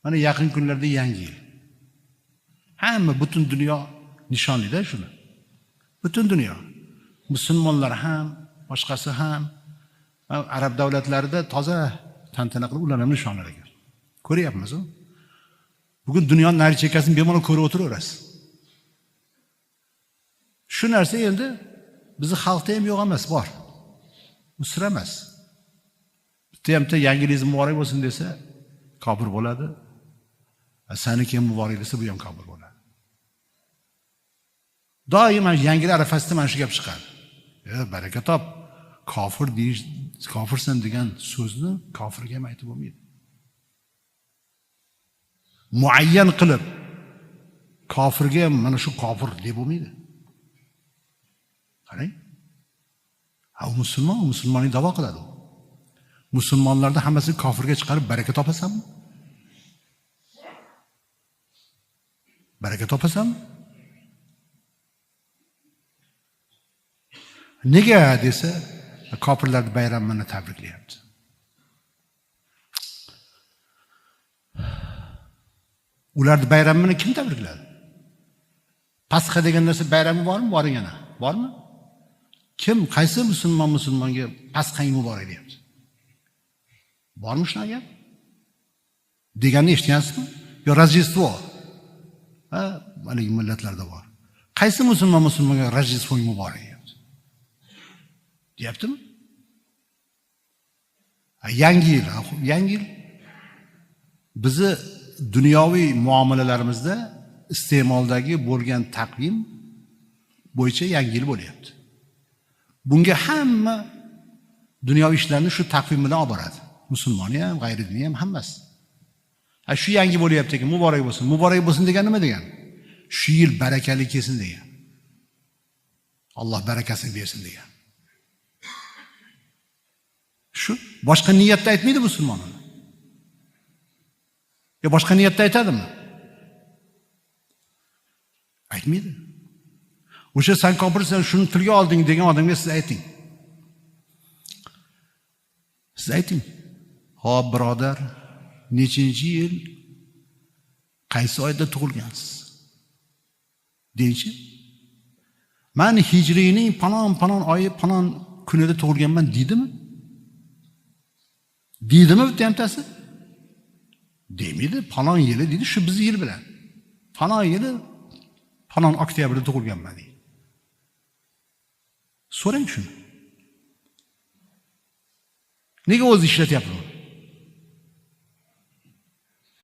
Mana yaqin kunlarda yangi yil. Hamma butun dunyo nishonlaydi shuni. Butun dunyo. Musulmonlar ham, boshqasi ham arab davlatlarida toza tantana qilib ular ham nishonlar ekan. Ko'ryapmiz-ku. Bugun dunyoning nari chekkasini bemalol ko'rib o'tiraverasiz. Shu narsa endi bizni xalqda ham yo'q emas, bor. Bu sir emas. Bitta hamta yangilingiz muborak bo'lsin desa, kofir bo'ladi. Saniki ham muborak desa, bu ham kofir bo'ladi. Doim yangilik arafasida mana shu gap chiqadi. Baraka top. Kofir deyish, kofirsan degan so'zni kofirga ham aytib bo'lmaydi. Muayyan qilib kofirga mana shu kofir deb bo'lmaydi. Qarang. Ha, musulmonlik da'vo qiladi. Musulmonlarda hammasini kofirga chiqarib baraka topasanmi? Baraka topasanmi? Nega desa, kofirlar bayramini tabriklayapti. Ularning bayramini kim tabrikladi? Pasxa degan narsa bayrami bormi? Bor yana. Bormi? Kim, qaysi musulmonga Pasxang muborak deyapti? Bormi shunaqa gap? Deganni eshitgansizmi? Yo Rojdestvo? Ha, mana millatlarda bor. Qaysi musulmonga Rojdestvo muborak deyapti? Deyaptimi? Yangi yil bizi dunyoviy muomalalarimizda iste'moldagi bo'lgan taqvim bo'yicha yangi yil bo'lyapti. Bunga hamma dunyoviy ishlarni shu taqvim bilan olib boradi. Musulmoni ham, g'ayridini ham hammasi. Shu yangi bo'lyapti ekan, muborak bo'lsin. Muborak bo'lsin degan nima degan? Shu yil barakali kelsin degan. Alloh barakasini bersin degan. Shu boshqa niyatda aytmaydi musulmon. Ya boshqa niyatda aytadimi? Aytmaydi. O'sha sen kofirsan, shuni tilga olding degan odamga siz ayting. Siz ayting. Xo'p, birodar, nechinchi yil, qaysi oyda tug'ilgansiz? Deychi. Men hijriyning palon oyi, palon kunida tug'ilganman deydimi? Deydimi bitta hamtasi? Demaydi, palon yili deydi, shu bizning yil bilan. Palon yili, palon oktyabrda tug'ilganman deydi. So'rang shuni. Nega o'zi ishlatyapti?